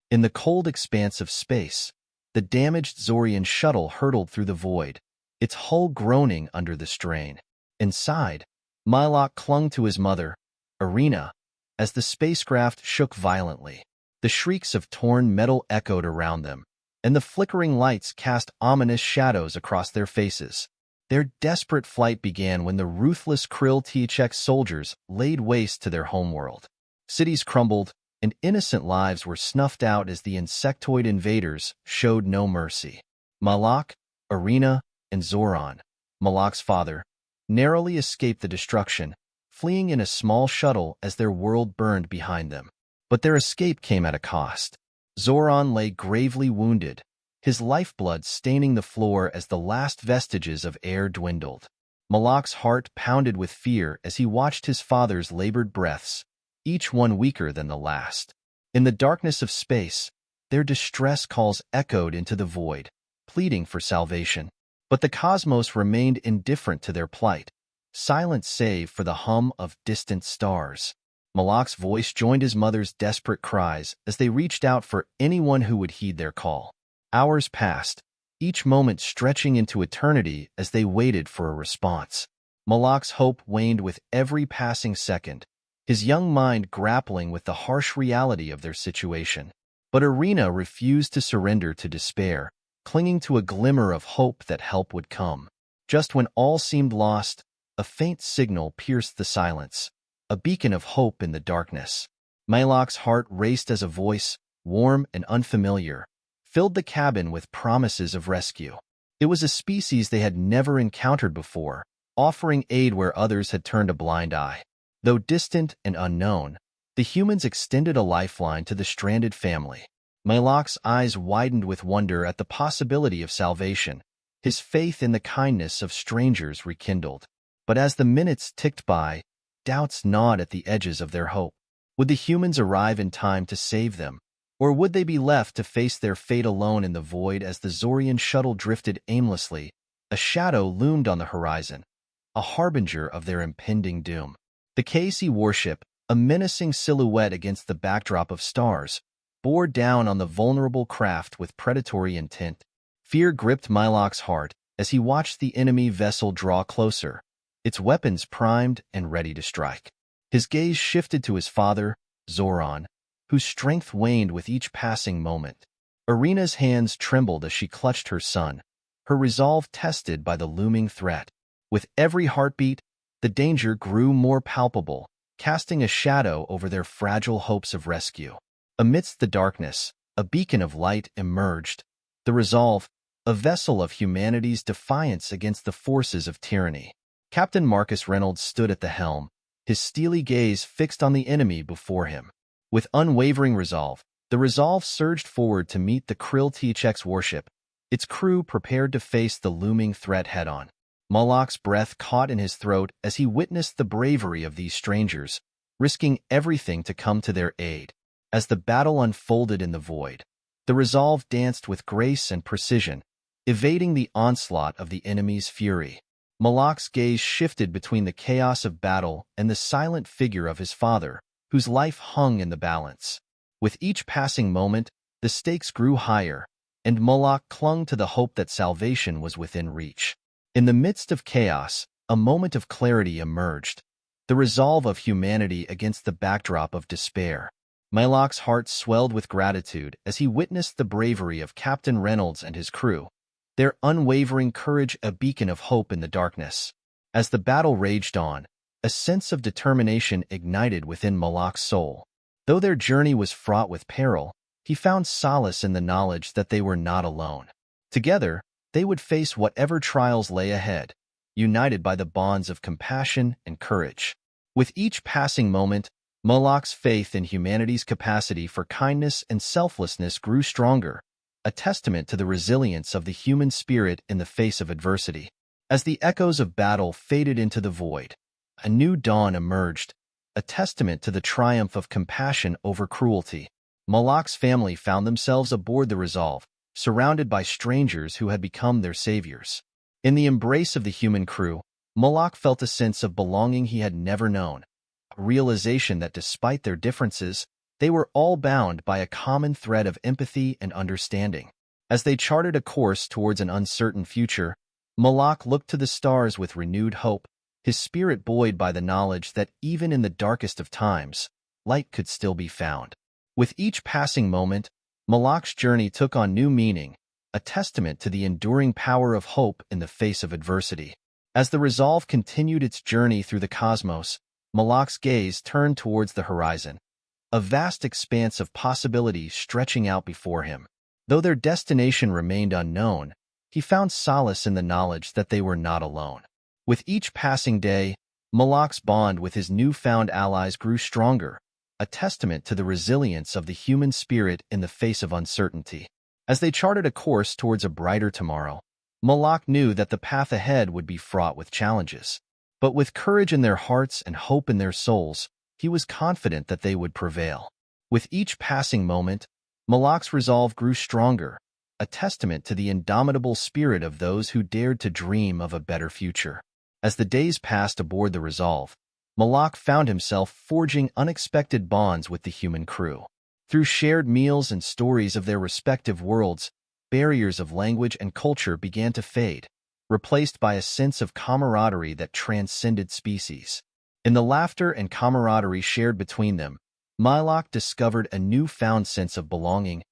In the cold expanse of space, the damaged Zorian shuttle hurtled through the void, its hull groaning under the strain. Inside, Mylok clung to his mother, Irina, as the spacecraft shook violently. The shrieks of torn metal echoed around them, and the flickering lights cast ominous shadows across their faces. Their desperate flight began when the ruthless Krill THX soldiers laid waste to their homeworld. Cities crumbled, and innocent lives were snuffed out as the insectoid invaders showed no mercy. Mylok, Irina, and Zoran, Mylok's father, narrowly escaped the destruction, fleeing in a small shuttle as their world burned behind them. But their escape came at a cost. Zoran lay gravely wounded, his lifeblood staining the floor as the last vestiges of air dwindled. Mylok's heart pounded with fear as he watched his father's labored breaths, each one weaker than the last. In the darkness of space, their distress calls echoed into the void, pleading for salvation. But the cosmos remained indifferent to their plight, silent save for the hum of distant stars. Mylok's voice joined his mother's desperate cries as they reached out for anyone who would heed their call. Hours passed, each moment stretching into eternity as they waited for a response. Mylok's hope waned with every passing second, his young mind grappling with the harsh reality of their situation. But Irina refused to surrender to despair, clinging to a glimmer of hope that help would come. Just when all seemed lost, a faint signal pierced the silence, a beacon of hope in the darkness. Mylok's heart raced as a voice, warm and unfamiliar, filled the cabin with promises of rescue. It was a species they had never encountered before, offering aid where others had turned a blind eye. Though distant and unknown, the humans extended a lifeline to the stranded family. Mylok's eyes widened with wonder at the possibility of salvation, his faith in the kindness of strangers rekindled. But as the minutes ticked by, doubts gnawed at the edges of their hope. Would the humans arrive in time to save them? Or would they be left to face their fate alone in the void as the Zorian shuttle drifted aimlessly? A shadow loomed on the horizon, a harbinger of their impending doom. The KC warship, a menacing silhouette against the backdrop of stars, bore down on the vulnerable craft with predatory intent. Fear gripped Mylok's heart as he watched the enemy vessel draw closer, its weapons primed and ready to strike. His gaze shifted to his father, Zoran, whose strength waned with each passing moment. Irina's hands trembled as she clutched her son, her resolve tested by the looming threat. With every heartbeat, the danger grew more palpable, casting a shadow over their fragile hopes of rescue. Amidst the darkness, a beacon of light emerged, the Resolve, a vessel of humanity's defiance against the forces of tyranny. Captain Marcus Reynolds stood at the helm, his steely gaze fixed on the enemy before him. With unwavering resolve, the Resolve surged forward to meet the Krill THX warship, its crew prepared to face the looming threat head-on. Mylok's breath caught in his throat as he witnessed the bravery of these strangers, risking everything to come to their aid. As the battle unfolded in the void, the Resolve danced with grace and precision, evading the onslaught of the enemy's fury. Mylok's gaze shifted between the chaos of battle and the silent figure of his father, whose life hung in the balance. With each passing moment, the stakes grew higher, and Mylok clung to the hope that salvation was within reach. In the midst of chaos, a moment of clarity emerged, the resolve of humanity against the backdrop of despair. Mylok's heart swelled with gratitude as he witnessed the bravery of Captain Reynolds and his crew, their unwavering courage a beacon of hope in the darkness. As the battle raged on, a sense of determination ignited within Mylok's soul. Though their journey was fraught with peril, he found solace in the knowledge that they were not alone. Together, they would face whatever trials lay ahead, united by the bonds of compassion and courage. With each passing moment, Mylok's faith in humanity's capacity for kindness and selflessness grew stronger, a testament to the resilience of the human spirit in the face of adversity. As the echoes of battle faded into the void, a new dawn emerged, a testament to the triumph of compassion over cruelty. Mylok's family found themselves aboard the Resolve, surrounded by strangers who had become their saviors. In the embrace of the human crew, Mylok felt a sense of belonging he had never known, a realization that despite their differences, they were all bound by a common thread of empathy and understanding. As they charted a course towards an uncertain future, Malak looked to the stars with renewed hope, his spirit buoyed by the knowledge that even in the darkest of times, light could still be found. With each passing moment, Malak's journey took on new meaning, a testament to the enduring power of hope in the face of adversity. As the Resolve continued its journey through the cosmos, Malak's gaze turned towards the horizon, a vast expanse of possibilities stretching out before him. Though their destination remained unknown, he found solace in the knowledge that they were not alone. With each passing day, Malak's bond with his newfound allies grew stronger, a testament to the resilience of the human spirit in the face of uncertainty. As they charted a course towards a brighter tomorrow, Malak knew that the path ahead would be fraught with challenges. But with courage in their hearts and hope in their souls, he was confident that they would prevail. With each passing moment, Malak's resolve grew stronger, a testament to the indomitable spirit of those who dared to dream of a better future. As the days passed aboard the Resolve, Malak found himself forging unexpected bonds with the human crew. Through shared meals and stories of their respective worlds, barriers of language and culture began to fade, replaced by a sense of camaraderie that transcended species. In the laughter and camaraderie shared between them, Malak discovered a newfound sense of belonging,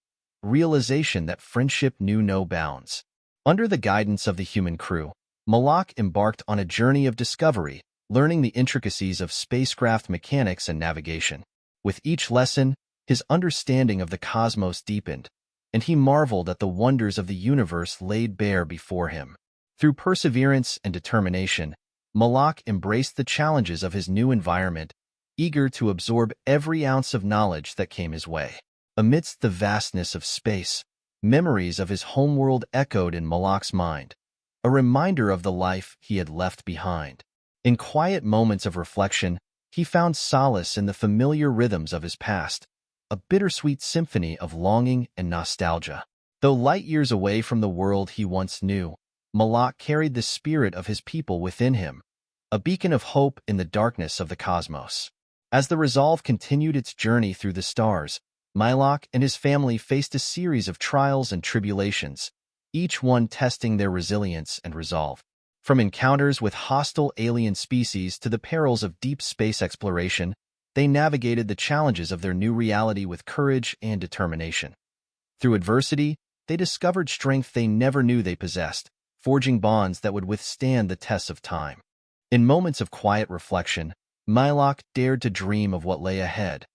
realization that friendship knew no bounds. Under the guidance of the human crew, Malak embarked on a journey of discovery, learning the intricacies of spacecraft mechanics and navigation. With each lesson, his understanding of the cosmos deepened, and he marveled at the wonders of the universe laid bare before him. Through perseverance and determination, Malak embraced the challenges of his new environment, eager to absorb every ounce of knowledge that came his way. Amidst the vastness of space, memories of his homeworld echoed in Malak's mind, a reminder of the life he had left behind. In quiet moments of reflection, he found solace in the familiar rhythms of his past, a bittersweet symphony of longing and nostalgia. Though light years away from the world he once knew, Malak carried the spirit of his people within him, a beacon of hope in the darkness of the cosmos. As the Resolve continued its journey through the stars, Malak and his family faced a series of trials and tribulations, each one testing their resilience and resolve. From encounters with hostile alien species to the perils of deep space exploration, they navigated the challenges of their new reality with courage and determination. Through adversity, they discovered strength they never knew they possessed, forging bonds that would withstand the tests of time. In moments of quiet reflection, Malak dared to dream of what lay ahead,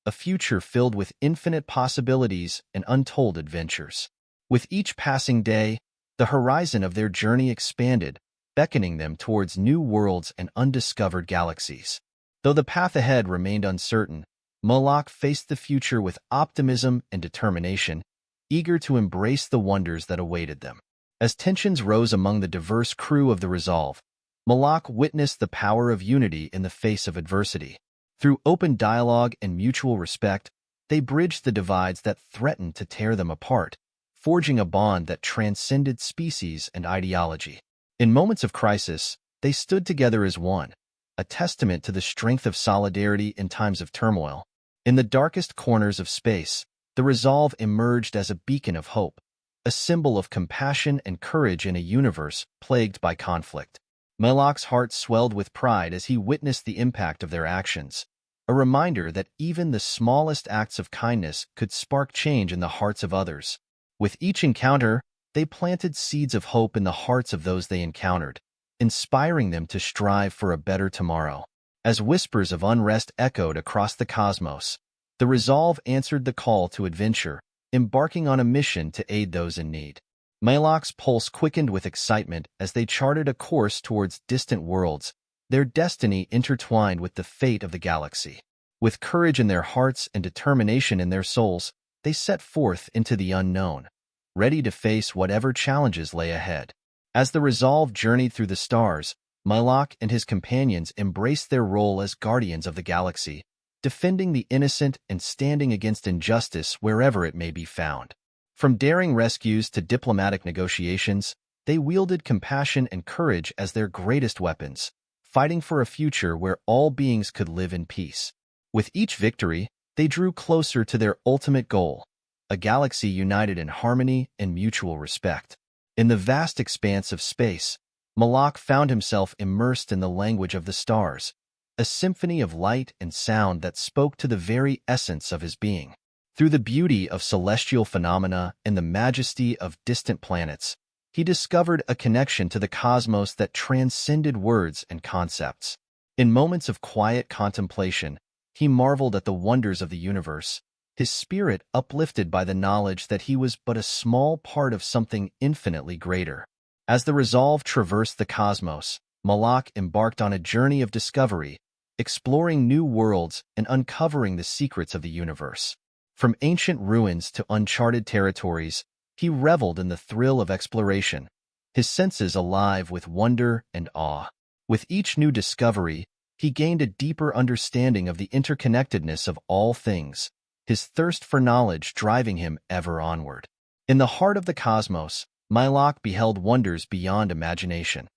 a future filled with infinite possibilities and untold adventures. With each passing day, the horizon of their journey expanded, beckoning them towards new worlds and undiscovered galaxies. Though the path ahead remained uncertain, Malak faced the future with optimism and determination, eager to embrace the wonders that awaited them. As tensions rose among the diverse crew of the Resolve, Malak witnessed the power of unity in the face of adversity. Through open dialogue and mutual respect, they bridged the divides that threatened to tear them apart, forging a bond that transcended species and ideology. In moments of crisis, they stood together as one, a testament to the strength of solidarity in times of turmoil. In the darkest corners of space, the Resolve emerged as a beacon of hope, a symbol of compassion and courage in a universe plagued by conflict. Malak's heart swelled with pride as he witnessed the impact of their actions, a reminder that even the smallest acts of kindness could spark change in the hearts of others. With each encounter, they planted seeds of hope in the hearts of those they encountered, inspiring them to strive for a better tomorrow. As whispers of unrest echoed across the cosmos, the Resolve answered the call to adventure, embarking on a mission to aid those in need. Malak's pulse quickened with excitement as they charted a course towards distant worlds, their destiny intertwined with the fate of the galaxy. With courage in their hearts and determination in their souls, they set forth into the unknown, ready to face whatever challenges lay ahead. As the Resolve journeyed through the stars, Malak and his companions embraced their role as guardians of the galaxy, defending the innocent and standing against injustice wherever it may be found. From daring rescues to diplomatic negotiations, they wielded compassion and courage as their greatest weapons, fighting for a future where all beings could live in peace. With each victory, they drew closer to their ultimate goal, a galaxy united in harmony and mutual respect. In the vast expanse of space, Malak found himself immersed in the language of the stars, a symphony of light and sound that spoke to the very essence of his being. Through the beauty of celestial phenomena and the majesty of distant planets, he discovered a connection to the cosmos that transcended words and concepts. In moments of quiet contemplation, he marveled at the wonders of the universe, his spirit uplifted by the knowledge that he was but a small part of something infinitely greater. As the resolve traversed the cosmos, Malak embarked on a journey of discovery, exploring new worlds and uncovering the secrets of the universe. From ancient ruins to uncharted territories, he reveled in the thrill of exploration, his senses alive with wonder and awe. With each new discovery, he gained a deeper understanding of the interconnectedness of all things, his thirst for knowledge driving him ever onward. In the heart of the cosmos, Malak beheld wonders beyond imagination,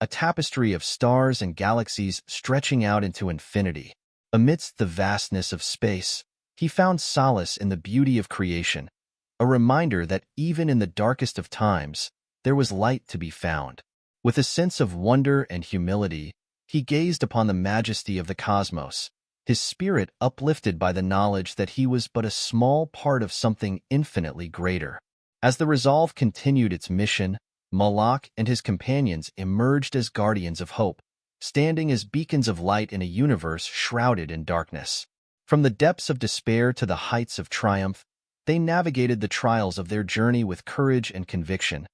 a tapestry of stars and galaxies stretching out into infinity. Amidst the vastness of space, he found solace in the beauty of creation, a reminder that even in the darkest of times, there was light to be found. With a sense of wonder and humility, he gazed upon the majesty of the cosmos, his spirit uplifted by the knowledge that he was but a small part of something infinitely greater. As the resolve continued its mission, Malak and his companions emerged as guardians of hope, standing as beacons of light in a universe shrouded in darkness. From the depths of despair to the heights of triumph, they navigated the trials of their journey with courage and conviction,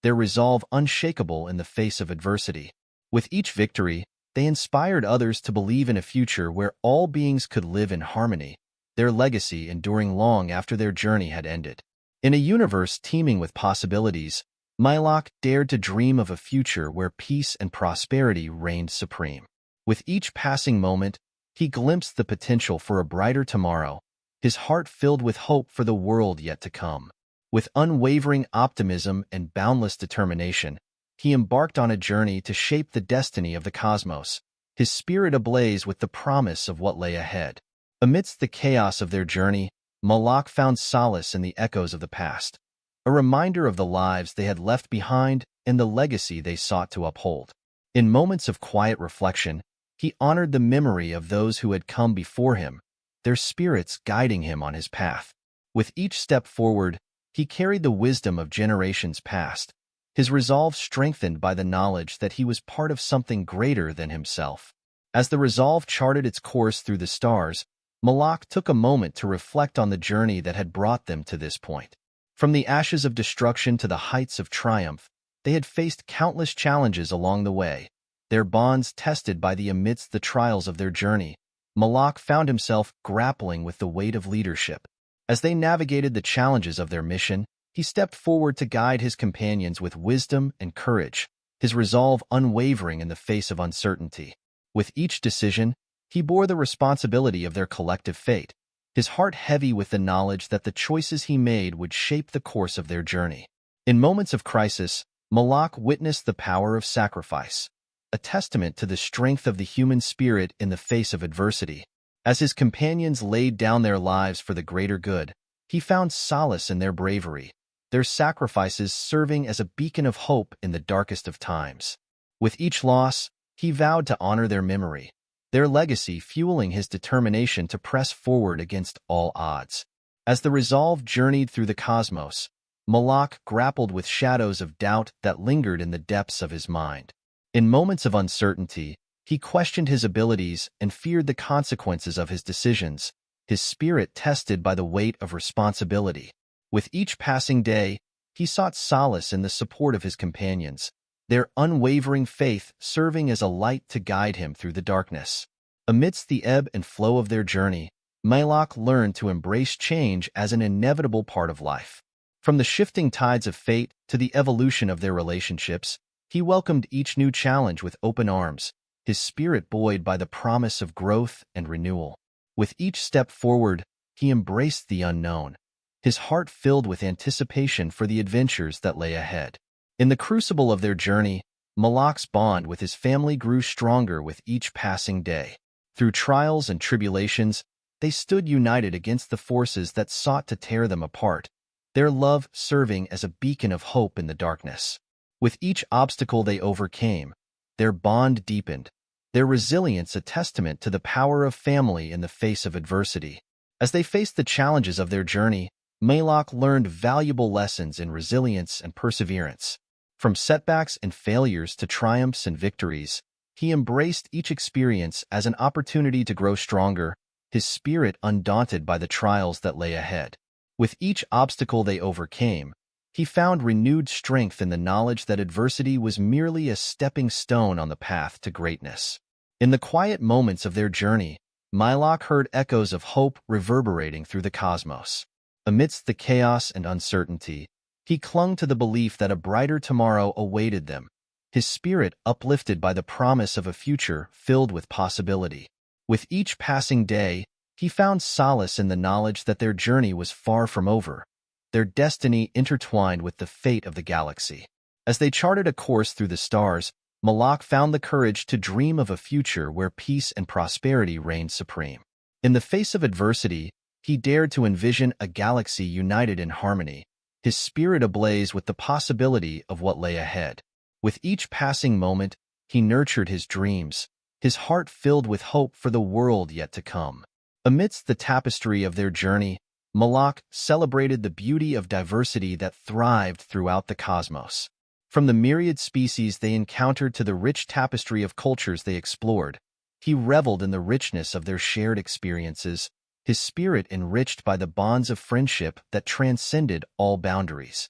their resolve unshakable in the face of adversity. With each victory, they inspired others to believe in a future where all beings could live in harmony, their legacy enduring long after their journey had ended. In a universe teeming with possibilities, Malak dared to dream of a future where peace and prosperity reigned supreme. With each passing moment, he glimpsed the potential for a brighter tomorrow, his heart filled with hope for the world yet to come. With unwavering optimism and boundless determination, he embarked on a journey to shape the destiny of the cosmos, his spirit ablaze with the promise of what lay ahead. Amidst the chaos of their journey, Malak found solace in the echoes of the past, a reminder of the lives they had left behind and the legacy they sought to uphold. In moments of quiet reflection, he honored the memory of those who had come before him, their spirits guiding him on his path. With each step forward, he carried the wisdom of generations past, his resolve strengthened by the knowledge that he was part of something greater than himself. As the resolve charted its course through the stars, Malak took a moment to reflect on the journey that had brought them to this point. From the ashes of destruction to the heights of triumph, they had faced countless challenges along the way, their bonds tested by the amidst the trials of their journey. Malak found himself grappling with the weight of leadership. As they navigated the challenges of their mission, he stepped forward to guide his companions with wisdom and courage, his resolve unwavering in the face of uncertainty. With each decision, he bore the responsibility of their collective fate, his heart heavy with the knowledge that the choices he made would shape the course of their journey. In moments of crisis, Malak witnessed the power of sacrifice, a testament to the strength of the human spirit in the face of adversity. As his companions laid down their lives for the greater good, he found solace in their bravery, their sacrifices serving as a beacon of hope in the darkest of times. With each loss, he vowed to honor their memory, their legacy fueling his determination to press forward against all odds. As the resolve journeyed through the cosmos, Malak grappled with shadows of doubt that lingered in the depths of his mind. In moments of uncertainty, he questioned his abilities and feared the consequences of his decisions, his spirit tested by the weight of responsibility. With each passing day, he sought solace in the support of his companions, their unwavering faith serving as a light to guide him through the darkness. Amidst the ebb and flow of their journey, Malak learned to embrace change as an inevitable part of life. From the shifting tides of fate to the evolution of their relationships, he welcomed each new challenge with open arms, his spirit buoyed by the promise of growth and renewal. With each step forward, he embraced the unknown, his heart filled with anticipation for the adventures that lay ahead. In the crucible of their journey, Malak's bond with his family grew stronger with each passing day. Through trials and tribulations, they stood united against the forces that sought to tear them apart, their love serving as a beacon of hope in the darkness. With each obstacle they overcame, their bond deepened, their resilience a testament to the power of family in the face of adversity. As they faced the challenges of their journey, Malak learned valuable lessons in resilience and perseverance. From setbacks and failures to triumphs and victories, he embraced each experience as an opportunity to grow stronger, his spirit undaunted by the trials that lay ahead. With each obstacle they overcame, he found renewed strength in the knowledge that adversity was merely a stepping stone on the path to greatness. In the quiet moments of their journey, Malak heard echoes of hope reverberating through the cosmos. Amidst the chaos and uncertainty, he clung to the belief that a brighter tomorrow awaited them, his spirit uplifted by the promise of a future filled with possibility. With each passing day, he found solace in the knowledge that their journey was far from over, their destiny intertwined with the fate of the galaxy. As they charted a course through the stars, Malak found the courage to dream of a future where peace and prosperity reigned supreme. In the face of adversity, he dared to envision a galaxy united in harmony, his spirit ablaze with the possibility of what lay ahead. With each passing moment, he nurtured his dreams, his heart filled with hope for the world yet to come. Amidst the tapestry of their journey, Malak celebrated the beauty of diversity that thrived throughout the cosmos. From the myriad species they encountered to the rich tapestry of cultures they explored, he reveled in the richness of their shared experiences, his spirit enriched by the bonds of friendship that transcended all boundaries.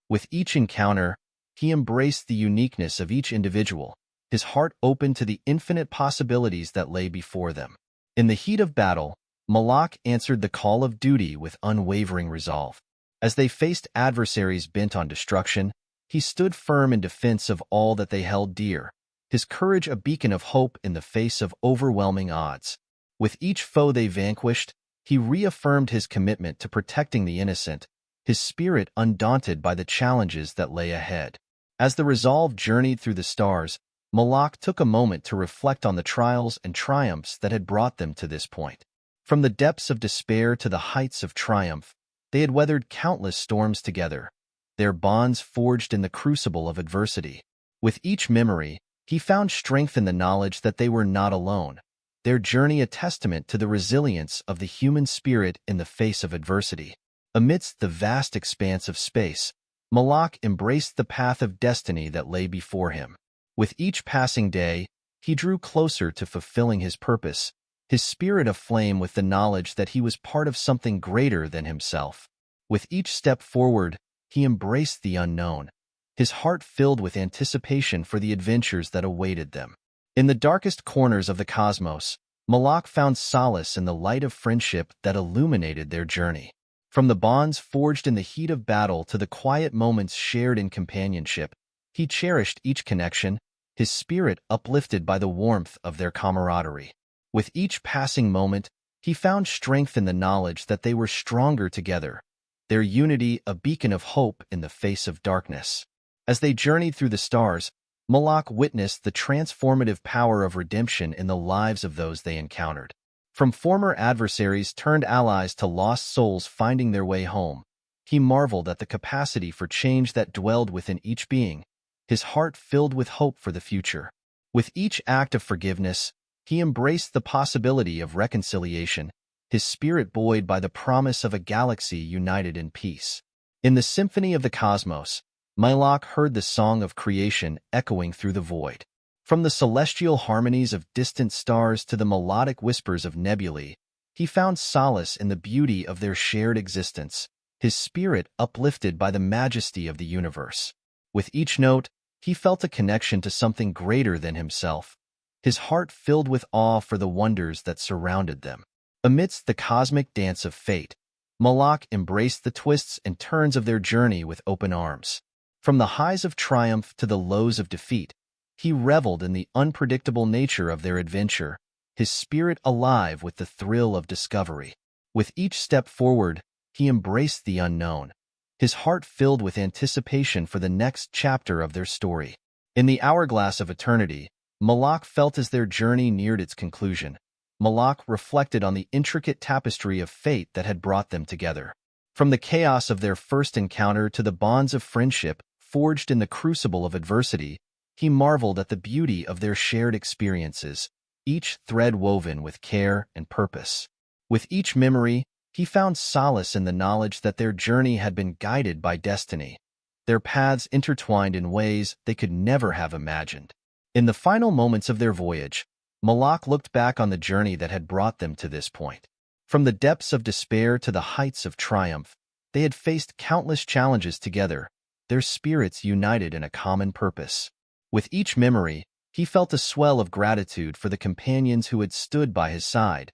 With each encounter, he embraced the uniqueness of each individual, his heart open to the infinite possibilities that lay before them. In the heat of battle, Malak answered the call of duty with unwavering resolve. As they faced adversaries bent on destruction, he stood firm in defense of all that they held dear, his courage a beacon of hope in the face of overwhelming odds. With each foe they vanquished, he reaffirmed his commitment to protecting the innocent, his spirit undaunted by the challenges that lay ahead. As the resolve journeyed through the stars, Malak took a moment to reflect on the trials and triumphs that had brought them to this point. From the depths of despair to the heights of triumph, they had weathered countless storms together, their bonds forged in the crucible of adversity. With each memory, he found strength in the knowledge that they were not alone, their journey a testament to the resilience of the human spirit in the face of adversity. Amidst the vast expanse of space, Malak embraced the path of destiny that lay before him. With each passing day, he drew closer to fulfilling his purpose, his spirit aflame with the knowledge that he was part of something greater than himself. With each step forward, he embraced the unknown, his heart filled with anticipation for the adventures that awaited them. In the darkest corners of the cosmos, Malak found solace in the light of friendship that illuminated their journey. From the bonds forged in the heat of battle to the quiet moments shared in companionship, he cherished each connection, his spirit uplifted by the warmth of their camaraderie. With each passing moment, he found strength in the knowledge that they were stronger together, their unity a beacon of hope in the face of darkness. As they journeyed through the stars, Malak witnessed the transformative power of redemption in the lives of those they encountered. From former adversaries turned allies to lost souls finding their way home, he marveled at the capacity for change that dwelled within each being, his heart filled with hope for the future. With each act of forgiveness, he embraced the possibility of reconciliation, his spirit buoyed by the promise of a galaxy united in peace. In the symphony of the cosmos, Malak heard the song of creation echoing through the void. From the celestial harmonies of distant stars to the melodic whispers of nebulae, he found solace in the beauty of their shared existence, his spirit uplifted by the majesty of the universe. With each note, he felt a connection to something greater than himself, his heart filled with awe for the wonders that surrounded them. Amidst the cosmic dance of fate, Malak embraced the twists and turns of their journey with open arms. From the highs of triumph to the lows of defeat, he reveled in the unpredictable nature of their adventure, his spirit alive with the thrill of discovery. With each step forward, he embraced the unknown, his heart filled with anticipation for the next chapter of their story. In the hourglass of eternity, Malak felt as their journey neared its conclusion, Malak reflected on the intricate tapestry of fate that had brought them together. From the chaos of their first encounter to the bonds of friendship forged in the crucible of adversity, he marveled at the beauty of their shared experiences, each thread woven with care and purpose. With each memory, he found solace in the knowledge that their journey had been guided by destiny, their paths intertwined in ways they could never have imagined. In the final moments of their voyage, Malak looked back on the journey that had brought them to this point. From the depths of despair to the heights of triumph, they had faced countless challenges together, their spirits united in a common purpose. With each memory, he felt a swell of gratitude for the companions who had stood by his side,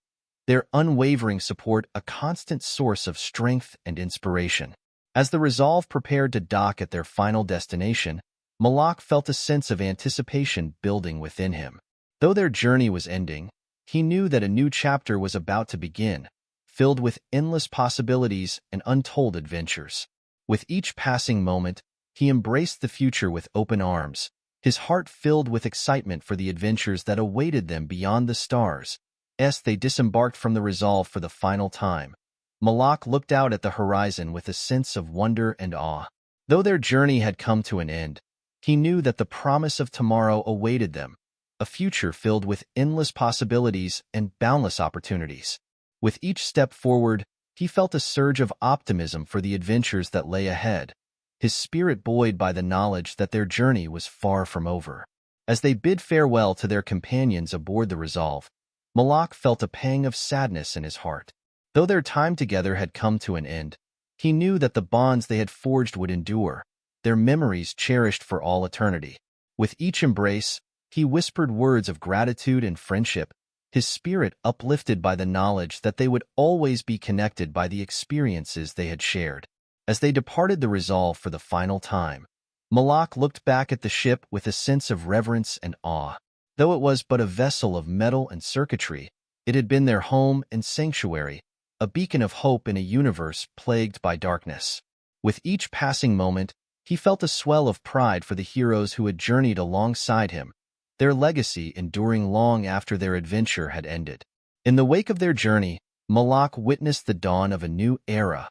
their unwavering support a constant source of strength and inspiration. As the Resolve prepared to dock at their final destination, Malak felt a sense of anticipation building within him. Though their journey was ending, he knew that a new chapter was about to begin, filled with endless possibilities and untold adventures. With each passing moment, he embraced the future with open arms, his heart filled with excitement for the adventures that awaited them beyond the stars. As they disembarked from the Resolve for the final time, Malak looked out at the horizon with a sense of wonder and awe. Though their journey had come to an end, he knew that the promise of tomorrow awaited them, a future filled with endless possibilities and boundless opportunities. With each step forward, he felt a surge of optimism for the adventures that lay ahead, his spirit buoyed by the knowledge that their journey was far from over. As they bid farewell to their companions aboard the Resolve, Malak felt a pang of sadness in his heart. Though their time together had come to an end, he knew that the bonds they had forged would endure, their memories cherished for all eternity. With each embrace, he whispered words of gratitude and friendship, his spirit uplifted by the knowledge that they would always be connected by the experiences they had shared. As they departed the Resolve for the final time, Malak looked back at the ship with a sense of reverence and awe. Though it was but a vessel of metal and circuitry, it had been their home and sanctuary, a beacon of hope in a universe plagued by darkness. With each passing moment, he felt a swell of pride for the heroes who had journeyed alongside him, their legacy enduring long after their adventure had ended. In the wake of their journey, Malak witnessed the dawn of a new era,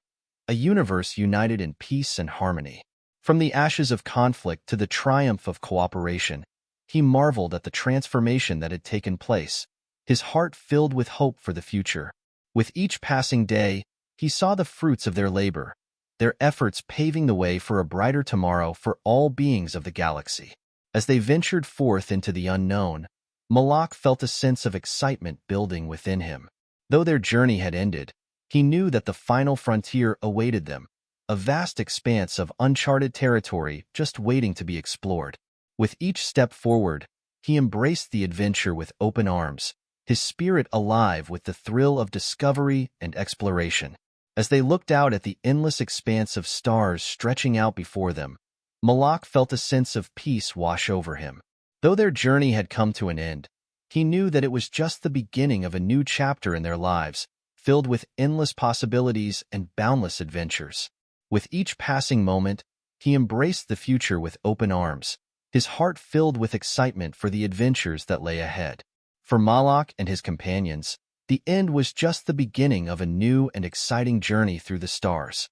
a universe united in peace and harmony. From the ashes of conflict to the triumph of cooperation, he marveled at the transformation that had taken place, his heart filled with hope for the future. With each passing day, he saw the fruits of their labor, their efforts paving the way for a brighter tomorrow for all beings of the galaxy. As they ventured forth into the unknown, Malak felt a sense of excitement building within him. Though their journey had ended, he knew that the final frontier awaited them, a vast expanse of uncharted territory just waiting to be explored. With each step forward, he embraced the adventure with open arms, his spirit alive with the thrill of discovery and exploration. As they looked out at the endless expanse of stars stretching out before them, Malak felt a sense of peace wash over him. Though their journey had come to an end, he knew that it was just the beginning of a new chapter in their lives, filled with endless possibilities and boundless adventures. With each passing moment, he embraced the future with open arms, his heart filled with excitement for the adventures that lay ahead. For Malak and his companions, the end was just the beginning of a new and exciting journey through the stars.